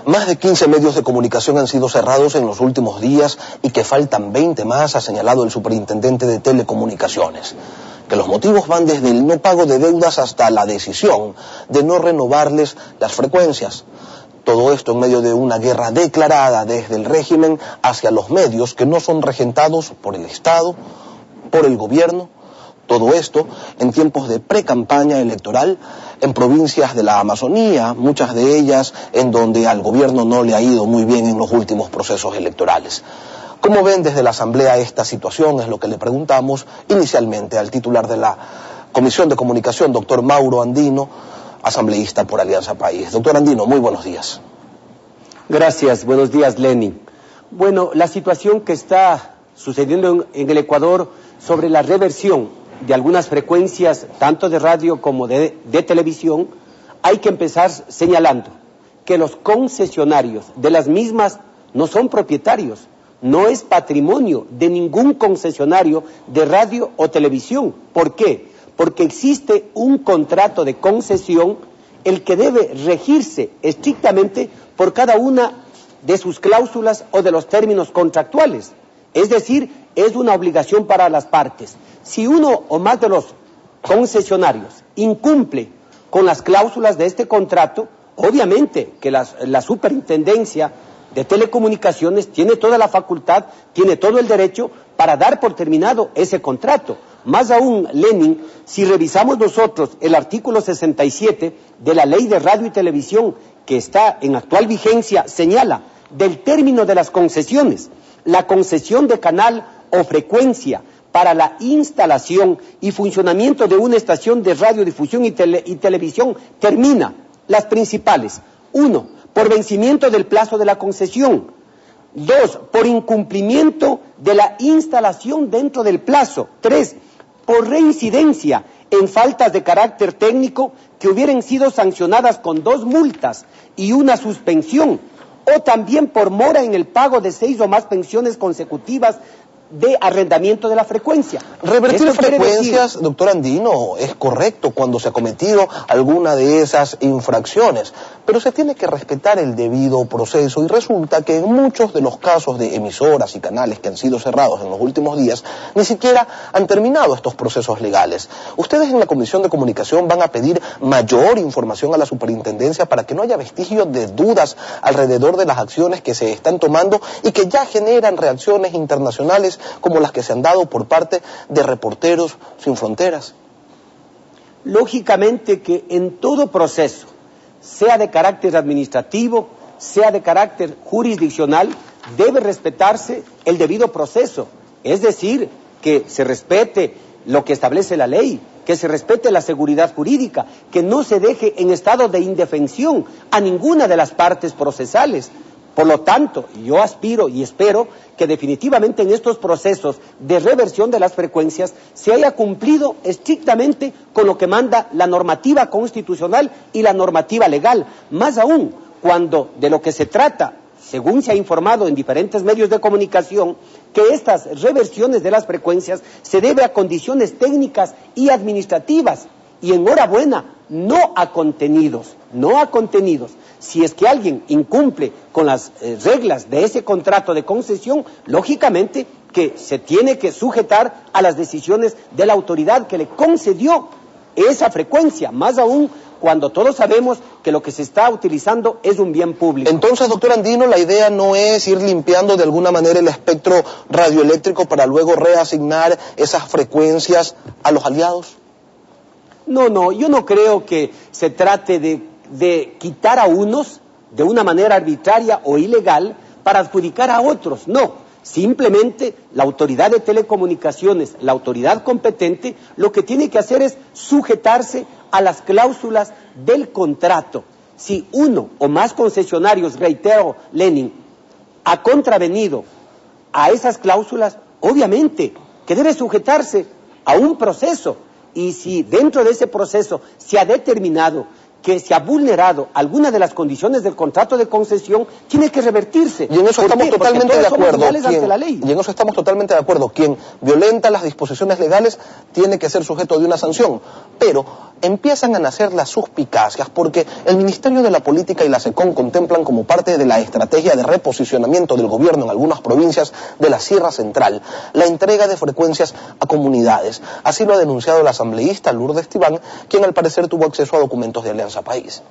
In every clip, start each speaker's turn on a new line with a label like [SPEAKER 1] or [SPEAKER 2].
[SPEAKER 1] Más de 15 medios de comunicación han sido cerrados en los últimos días y que faltan 20 más, ha señalado el superintendente de Telecomunicaciones. Que los motivos van desde el no pago de deudas hasta la decisión de no renovarles las frecuencias. Todo esto en medio de una guerra declarada desde el régimen hacia los medios que no son regentados por el Estado, por el gobierno. Todo esto en tiempos de pre-campaña electoral en provincias de la Amazonía, muchas de ellas en donde al gobierno no le ha ido muy bien en los últimos procesos electorales. ¿Cómo ven desde la Asamblea esta situación? Es lo que le preguntamos inicialmente al titular de la Comisión de Comunicación, doctor Mauro Andino, asambleísta por Alianza País. Doctor Andino, muy buenos días.
[SPEAKER 2] Gracias, buenos días, Lenin. Bueno, la situación que está sucediendo en el Ecuador sobre la reversión de algunas frecuencias, tanto de radio como de televisión, hay que empezar señalando que los concesionarios de las mismas no son propietarios, no es patrimonio de ningún concesionario de radio o televisión. ¿Por qué? Porque existe un contrato de concesión, el que debe regirse estrictamente por cada una de sus cláusulas o de los términos contractuales. Es decir, es una obligación para las partes. Si uno o más de los concesionarios incumple con las cláusulas de este contrato, obviamente que la superintendencia de telecomunicaciones tiene toda la facultad, tiene todo el derecho para dar por terminado ese contrato. Más aún, Lenin, si revisamos nosotros el artículo 67 de la Ley de Radio y Televisión, que está en actual vigencia, señala del término de las concesiones, la concesión de canal o frecuencia para la instalación y funcionamiento de una estación de radiodifusión y televisión termina las principales. 1, por vencimiento del plazo de la concesión. 2, por incumplimiento de la instalación dentro del plazo. 3, por reincidencia en faltas de carácter técnico que hubieran sido sancionadas con 2 multas y una suspensión, o también por mora en el pago de 6 o más pensiones consecutivas de arrendamiento de la frecuencia.
[SPEAKER 1] Revertir frecuencias, doctor Andino, es correcto cuando se ha cometido alguna de esas infracciones, pero se tiene que respetar el debido proceso y resulta que en muchos de los casos de emisoras y canales que han sido cerrados en los últimos días, ni siquiera han terminado estos procesos legales. Ustedes en la Comisión de Comunicación van a pedir mayor información a la superintendencia para que no haya vestigios de dudas alrededor de las acciones que se están tomando y que ya generan reacciones internacionales como las que se han dado por parte de Reporteros Sin Fronteras.
[SPEAKER 2] Lógicamente que en todo proceso, sea de carácter administrativo, sea de carácter jurisdiccional, debe respetarse el debido proceso. Es decir, que se respete lo que establece la ley, que se respete la seguridad jurídica, que no se deje en estado de indefensión a ninguna de las partes procesales. Por lo tanto, yo aspiro y espero que definitivamente en estos procesos de reversión de las frecuencias se haya cumplido estrictamente con lo que manda la normativa constitucional y la normativa legal. Más aún, cuando de lo que se trata, según se ha informado en diferentes medios de comunicación, que estas reversiones de las frecuencias se debe a condiciones técnicas y administrativas. Y enhorabuena, no a contenidos, no a contenidos. Si es que alguien incumple con las reglas de ese contrato de concesión, lógicamente que se tiene que sujetar a las decisiones de la autoridad que le concedió esa frecuencia, más aún cuando todos sabemos que lo que se está utilizando es un bien público.
[SPEAKER 1] Entonces, doctor Andino, la idea no es ir limpiando de alguna manera el espectro radioeléctrico para luego reasignar esas frecuencias a los aliados.
[SPEAKER 2] No, yo no creo que se trate de quitar a unos de una manera arbitraria o ilegal para adjudicar a otros, no. Simplemente la autoridad de telecomunicaciones, la autoridad competente, lo que tiene que hacer es sujetarse a las cláusulas del contrato. Si uno o más concesionarios, reitero, Lenin, ha contravenido a esas cláusulas, obviamente que debe sujetarse a un proceso. Y si dentro de ese proceso se ha determinado que se ha vulnerado alguna de las condiciones del contrato de concesión, tiene que revertirse.
[SPEAKER 1] Y en eso estamos totalmente de acuerdo.
[SPEAKER 2] Y
[SPEAKER 1] en eso estamos totalmente de acuerdo. Quien violenta las disposiciones legales tiene que ser sujeto de una sanción. Pero empiezan a nacer las suspicacias porque el Ministerio de la Política y la SECON contemplan como parte de la estrategia de reposicionamiento del gobierno en algunas provincias de la Sierra Central la entrega de frecuencias a comunidades. Así lo ha denunciado la asambleísta Lourdes Tibán, quien al parecer tuvo acceso a documentos de Alianza País.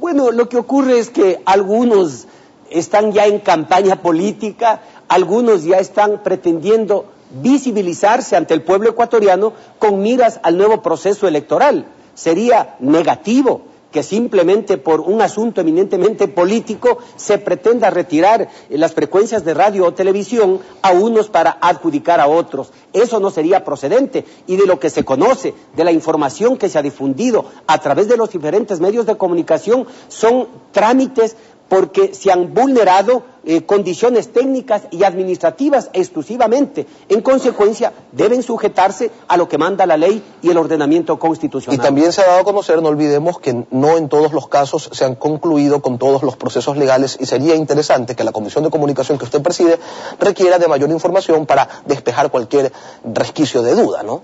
[SPEAKER 2] Bueno, lo que ocurre es que algunos están ya en campaña política, algunos ya están pretendiendo visibilizarse ante el pueblo ecuatoriano con miras al nuevo proceso electoral. Sería negativo que simplemente por un asunto eminentemente político se pretenda retirar las frecuencias de radio o televisión a unos para adjudicar a otros. Eso no sería procedente, y de lo que se conoce, de la información que se ha difundido a través de los diferentes medios de comunicación, son trámites porque se han vulnerado condiciones técnicas y administrativas exclusivamente. En consecuencia, deben sujetarse a lo que manda la ley y el ordenamiento constitucional.
[SPEAKER 1] Y también se ha dado a conocer, no olvidemos, que no en todos los casos se han concluido con todos los procesos legales, y sería interesante que la Comisión de Comunicación que usted preside requiera de mayor información para despejar cualquier resquicio de duda, ¿no?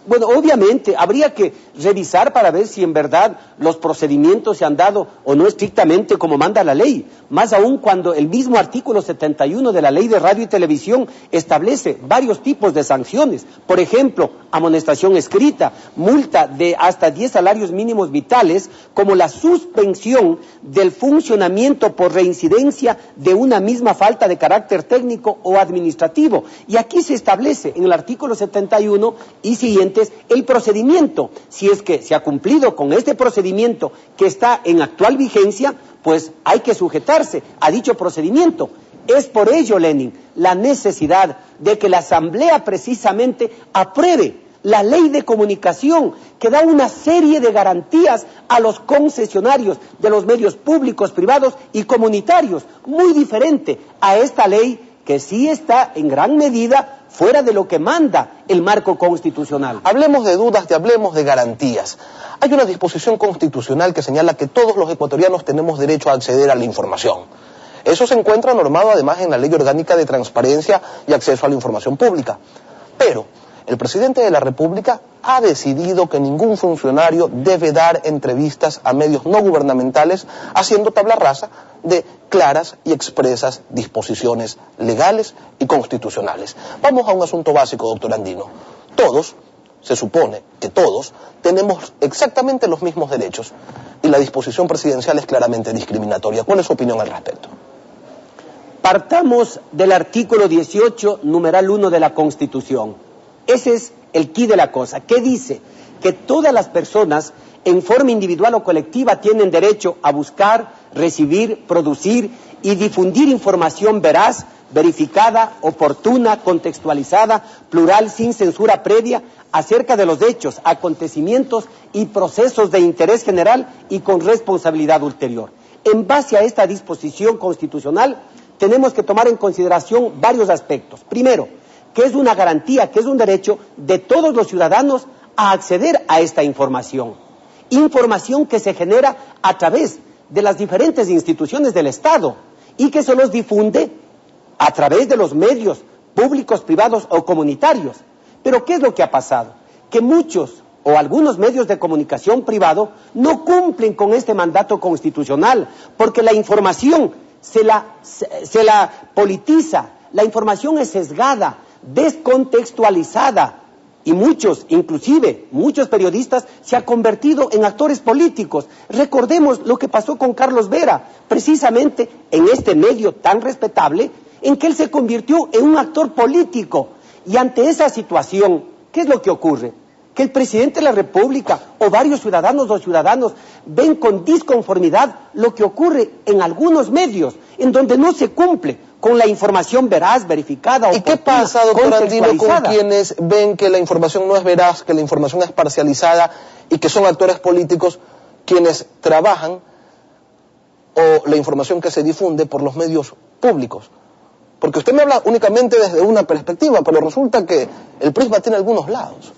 [SPEAKER 2] Bueno, obviamente, habría que revisar para ver si en verdad los procedimientos se han dado o no estrictamente como manda la ley, más aún cuando el mismo artículo 71 de la Ley de Radio y Televisión establece varios tipos de sanciones. Por ejemplo, amonestación escrita, multa de hasta 10 salarios mínimos vitales, como la suspensión del funcionamiento por reincidencia de una misma falta de carácter técnico o administrativo. Y aquí se establece en el artículo 71 y siguiente el procedimiento. Si es que se ha cumplido con este procedimiento que está en actual vigencia, pues hay que sujetarse a dicho procedimiento. Es por ello, Lenin, la necesidad de que la Asamblea precisamente apruebe la ley de comunicación, que da una serie de garantías a los concesionarios de los medios públicos, privados y comunitarios, muy diferente a esta ley que sí está en gran medida fuera de lo que manda el marco constitucional.
[SPEAKER 1] Hablemos de dudas y hablemos de garantías. Hay una disposición constitucional que señala que todos los ecuatorianos tenemos derecho a acceder a la información. Eso se encuentra normado además en la Ley Orgánica de Transparencia y Acceso a la Información Pública. Pero el presidente de la República ha decidido que ningún funcionario debe dar entrevistas a medios no gubernamentales, haciendo tabla rasa de claras y expresas disposiciones legales y constitucionales. Vamos a un asunto básico, doctor Andino. Todos, se supone que todos, tenemos exactamente los mismos derechos, y la disposición presidencial es claramente discriminatoria. ¿Cuál es su opinión al respecto?
[SPEAKER 2] Partamos del artículo 18, numeral 1 de la Constitución. Ese es el quid de la cosa, que dice que todas las personas, en forma individual o colectiva, tienen derecho a buscar, recibir, producir y difundir información veraz, verificada, oportuna, contextualizada, plural, sin censura previa, acerca de los hechos, acontecimientos y procesos de interés general y con responsabilidad ulterior. En base a esta disposición constitucional, tenemos que tomar en consideración varios aspectos. Primero, que es una garantía, que es un derecho de todos los ciudadanos a acceder a esta información. Información que se genera a través de las diferentes instituciones del Estado y que se los difunde a través de los medios públicos, privados o comunitarios. Pero ¿qué es lo que ha pasado? Que muchos o algunos medios de comunicación privado no cumplen con este mandato constitucional, porque la información se la politiza, la información es sesgada, descontextualizada, y muchos, inclusive muchos periodistas, se han convertido en actores políticos. Recordemos lo que pasó con Carlos Vera, precisamente en este medio tan respetable, en que él se convirtió en un actor político. Y ante esa situación, ¿qué es lo que ocurre? Que el presidente de la República o varios ciudadanos o ciudadanos ven con disconformidad lo que ocurre en algunos medios, en donde no se cumple con la información veraz, verificada, oportuna,
[SPEAKER 1] ¿y qué pasa, doctor Andino, con quienes ven que la información no es veraz, que la información es parcializada y que son actores políticos quienes trabajan, o la información que se difunde por los medios públicos? Porque usted me habla únicamente desde una perspectiva, pero resulta que el prisma tiene algunos lados.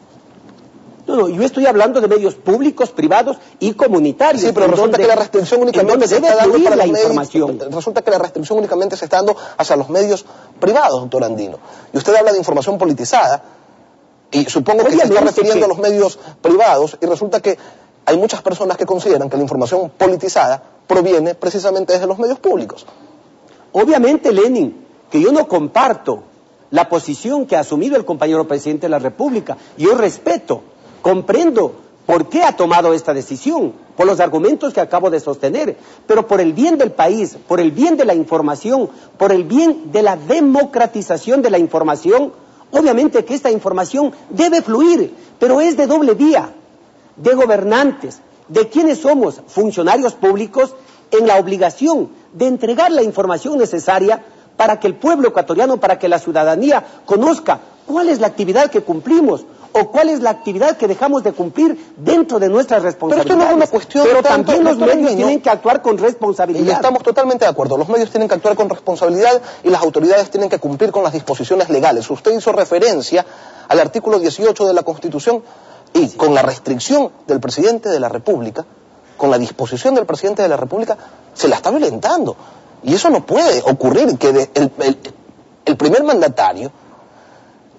[SPEAKER 2] No, yo estoy hablando de medios públicos, privados y comunitarios.
[SPEAKER 1] Sí, pero resulta que la restricción únicamente se está dando para los medios. Resulta que la restricción únicamente se está dando hacia los medios privados, doctor Andino. Y usted habla de información politizada, y supongo que se está refiriendo a los medios privados, y resulta que hay muchas personas que consideran que la información politizada proviene precisamente desde los medios públicos.
[SPEAKER 2] Obviamente, Lenin, que yo no comparto la posición que ha asumido el compañero presidente de la República. Yo respeto, comprendo por qué ha tomado esta decisión, por los argumentos que acabo de sostener, pero por el bien del país, por el bien de la información, por el bien de la democratización de la información, obviamente que esta información debe fluir, pero es de doble vía, de gobernantes, de quienes somos funcionarios públicos en la obligación de entregar la información necesaria para que el pueblo ecuatoriano, para que la ciudadanía conozca cuál es la actividad que cumplimos o cuál es la actividad que dejamos de cumplir dentro de nuestras responsabilidades.
[SPEAKER 1] Pero esto no es una cuestión
[SPEAKER 2] pero también los medios tienen que actuar con responsabilidad.
[SPEAKER 1] Y estamos totalmente de acuerdo. Los medios tienen que actuar con responsabilidad y las autoridades tienen que cumplir con las disposiciones legales. Usted hizo referencia al artículo 18 de la Constitución y con la restricción del presidente de la República, con la disposición del presidente de la República, se la está violentando. Y eso no puede ocurrir, que el primer mandatario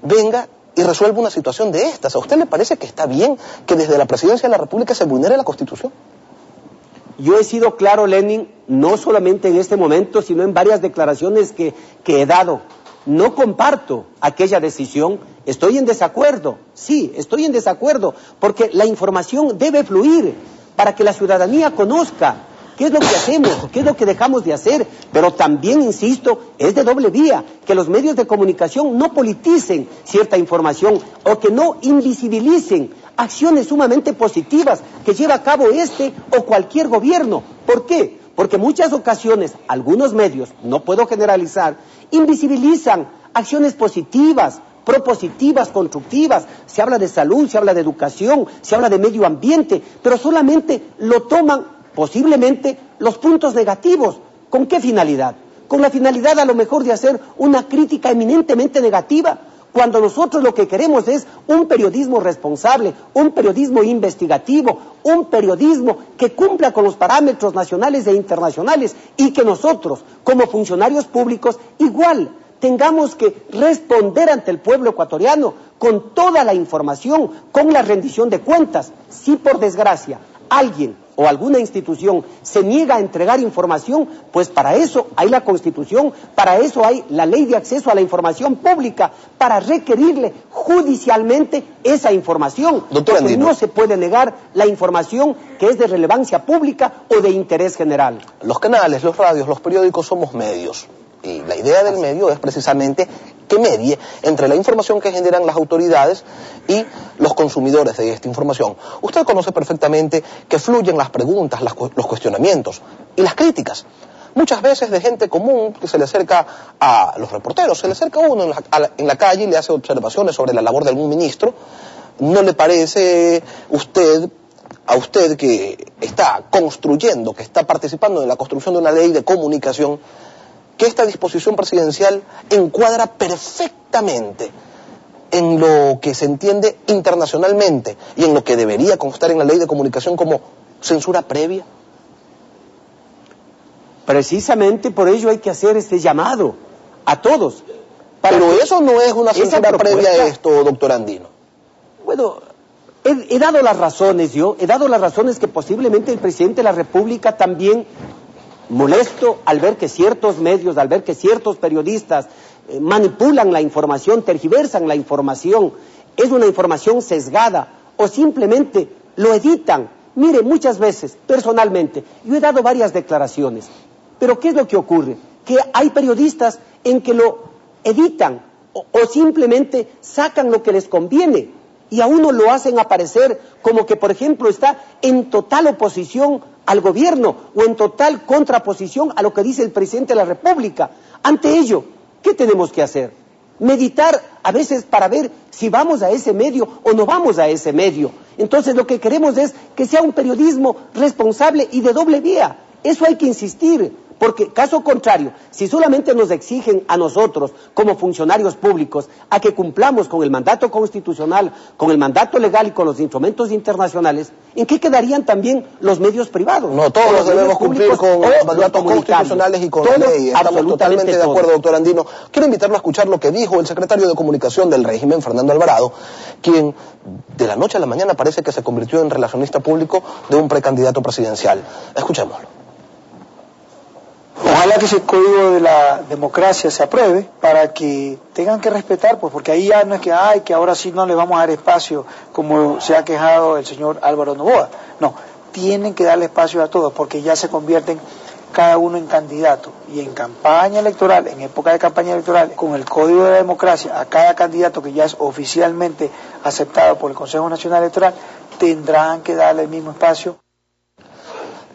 [SPEAKER 1] venga y resuelva una situación de estas. ¿A usted le parece que está bien que desde la presidencia de la República se vulnere la Constitución?
[SPEAKER 2] Yo he sido claro, Lenin, no solamente en este momento, sino en varias declaraciones que he dado. No comparto aquella decisión, estoy en desacuerdo, sí, estoy en desacuerdo, porque la información debe fluir para que la ciudadanía conozca qué es lo que hacemos, qué es lo que dejamos de hacer, pero también, insisto, es de doble vía, que los medios de comunicación no politicen cierta información o que no invisibilicen acciones sumamente positivas que lleva a cabo este o cualquier gobierno. ¿Por qué? Porque en muchas ocasiones algunos medios, no puedo generalizar, invisibilizan acciones positivas, propositivas, constructivas. Se habla de salud, se habla de educación, se habla de medio ambiente, pero solamente lo toman posiblemente los puntos negativos. ¿Con qué finalidad? Con la finalidad a lo mejor de hacer una crítica eminentemente negativa, cuando nosotros lo que queremos es un periodismo responsable, un periodismo investigativo, un periodismo que cumpla con los parámetros nacionales e internacionales y que nosotros, como funcionarios públicos, igual tengamos que responder ante el pueblo ecuatoriano con toda la información, con la rendición de cuentas. Si por desgracia alguien o alguna institución se niega a entregar información, pues para eso hay la Constitución, para eso hay la Ley de Acceso a la Información Pública, para requerirle judicialmente esa información.
[SPEAKER 1] Doctor Andino,
[SPEAKER 2] no se puede negar la información que es de relevancia pública o de interés general.
[SPEAKER 1] Los canales, los radios, los periódicos somos medios. Y la idea del medio es precisamente que medie entre la información que generan las autoridades y los consumidores de esta información. Usted conoce perfectamente que fluyen las preguntas, los cuestionamientos y las críticas. Muchas veces de gente común que se le acerca a los reporteros, se le acerca a uno en la calle y le hace observaciones sobre la labor de algún ministro. ¿No le parece a usted que está construyendo, que está participando en la construcción de una ley de comunicación, que esta disposición presidencial encuadra perfectamente en lo que se entiende internacionalmente y en lo que debería constar en la ley de comunicación como censura previa?
[SPEAKER 2] Precisamente por ello hay que hacer este llamado a todos.
[SPEAKER 1] Pero eso no es una censura previa a esto, doctor Andino.
[SPEAKER 2] Bueno, he dado las razones he dado las razones que posiblemente el presidente de la República también, molesto al ver que ciertos medios, al ver que ciertos periodistas manipulan la información, tergiversan la información, es una información sesgada o simplemente lo editan. Mire, muchas veces, personalmente, yo he dado varias declaraciones, pero ¿qué es lo que ocurre? Que hay periodistas en que lo editan o simplemente sacan lo que les conviene y a uno lo hacen aparecer como que, por ejemplo, está en total oposición al gobierno o en total contraposición a lo que dice el presidente de la República. Ante ello, ¿qué tenemos que hacer? Meditar a veces para ver si vamos a ese medio o no vamos a ese medio. Entonces lo que queremos es que sea un periodismo responsable y de doble vía. Eso hay que insistir, porque caso contrario, si solamente nos exigen a nosotros como funcionarios públicos a que cumplamos con el mandato constitucional, con el mandato legal y con los instrumentos internacionales, ¿en qué quedarían también los medios privados?
[SPEAKER 1] No, todos debemos cumplir con los mandatos constitucionales y con la ley. Estamos totalmente de acuerdo, doctor Andino. Quiero invitarlo a escuchar lo que dijo el secretario de Comunicación del régimen, Fernando Alvarado, quien de la noche a la mañana parece que se convirtió en relacionista público de un precandidato presidencial. Escuchémoslo.
[SPEAKER 3] Ojalá que ese código de la democracia se apruebe para que tengan que respetar, pues porque ahí ya no es que, que ahora sí no le vamos a dar espacio, como se ha quejado el señor Álvaro Noboa. No, tienen que darle espacio a todos, porque ya se convierten cada uno en candidato. Y en campaña electoral, en época de campaña electoral, con el código de la democracia, a cada candidato que ya es oficialmente aceptado por el Consejo Nacional Electoral, tendrán que darle el mismo espacio.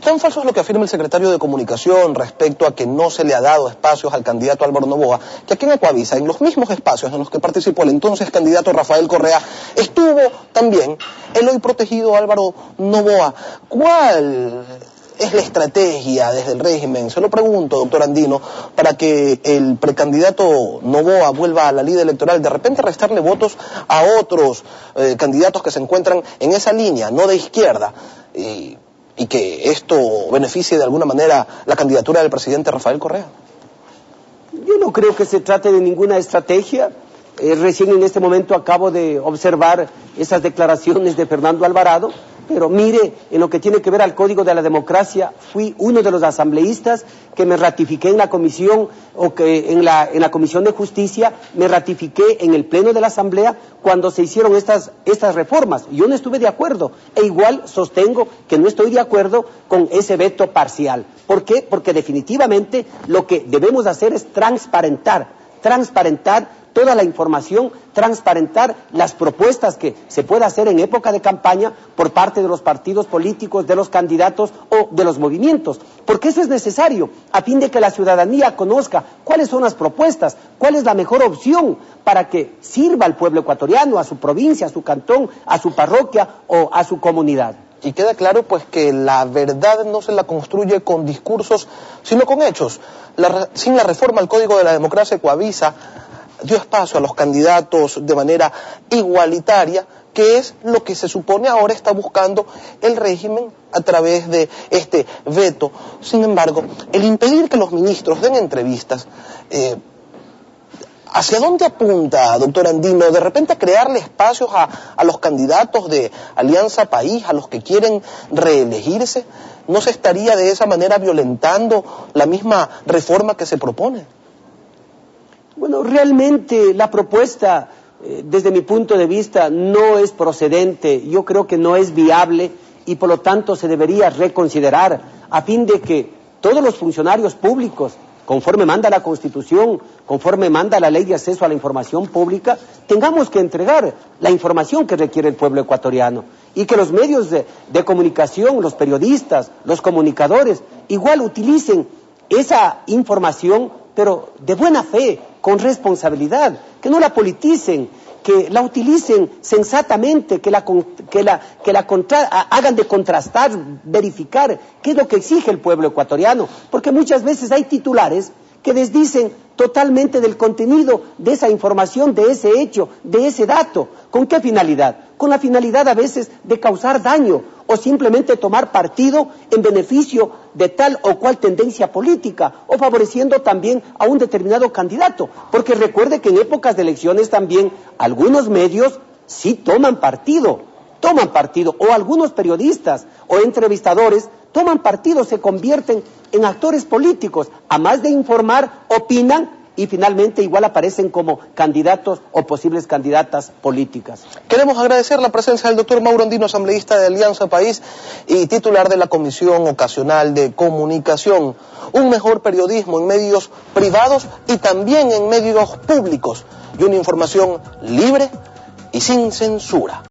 [SPEAKER 1] Tan falso es lo que afirma el secretario de Comunicación respecto a que no se le ha dado espacios al candidato Álvaro Noboa, que aquí en Ecuavisa, en los mismos espacios en los que participó el entonces candidato Rafael Correa, estuvo también el hoy protegido Álvaro Noboa. ¿Cuál es la estrategia desde el régimen? Se lo pregunto, doctor Andino, para que el precandidato Noboa vuelva a la lida electoral, de repente restarle votos a otros candidatos que se encuentran en esa línea, no de izquierda, y que esto beneficie de alguna manera la candidatura del presidente Rafael Correa.
[SPEAKER 2] Yo no creo que se trate de ninguna estrategia. Recién en este momento acabo de observar esas declaraciones de Fernando Alvarado, pero mire, en lo que tiene que ver al Código de la Democracia, fui uno de los asambleístas que me ratifiqué en la comisión, o que en la Comisión de Justicia me ratifiqué en el Pleno de la Asamblea cuando se hicieron estas reformas. Yo no estuve de acuerdo, e igual sostengo que no estoy de acuerdo con ese veto parcial. ¿Por qué? Porque definitivamente lo que debemos hacer es transparentar toda la información, transparentar las propuestas que se pueda hacer en época de campaña por parte de los partidos políticos, de los candidatos o de los movimientos, porque eso es necesario a fin de que la ciudadanía conozca cuáles son las propuestas, cuál es la mejor opción para que sirva al pueblo ecuatoriano, a su provincia, a su cantón, a su parroquia o a su comunidad.
[SPEAKER 1] Y queda claro pues que la verdad no se la construye con discursos, sino con hechos. Sin la reforma al Código de la Democracia, Ecuavisa dio espacio a los candidatos de manera igualitaria, que es lo que se supone ahora está buscando el régimen a través de este veto. Sin embargo, el impedir que los ministros den entrevistas, ¿hacia dónde apunta, doctor Andino? De repente a crearle espacios a los candidatos de Alianza País, a los que quieren reelegirse. ¿No se estaría de esa manera violentando la misma reforma que se propone?
[SPEAKER 2] Bueno, realmente la propuesta, desde mi punto de vista, no es procedente. Yo creo que no es viable y por lo tanto se debería reconsiderar a fin de que todos los funcionarios públicos, conforme manda la Constitución, conforme manda la Ley de Acceso a la Información Pública, tengamos que entregar la información que requiere el pueblo ecuatoriano y que los medios de comunicación, los periodistas, los comunicadores, igual utilicen esa información, pero de buena fe, con responsabilidad, que no la politicen, que la utilicen sensatamente, que hagan de contrastar, verificar qué es lo que exige el pueblo ecuatoriano, porque muchas veces hay titulares que desdicen totalmente del contenido de esa información, de ese hecho, de ese dato. ¿Con qué finalidad? Con la finalidad a veces de causar daño o simplemente tomar partido en beneficio de tal o cual tendencia política o favoreciendo también a un determinado candidato. Porque recuerde que en épocas de elecciones también algunos medios sí toman partido, o algunos periodistas o entrevistadores toman partido, se convierten en actores políticos, a más de informar, opinan y finalmente igual aparecen como candidatos o posibles candidatas políticas.
[SPEAKER 1] Queremos agradecer la presencia del doctor Mauro Andino, asambleísta de Alianza País y titular de la Comisión Ocasional de Comunicación. Un mejor periodismo en medios privados y también en medios públicos y una información libre y sin censura.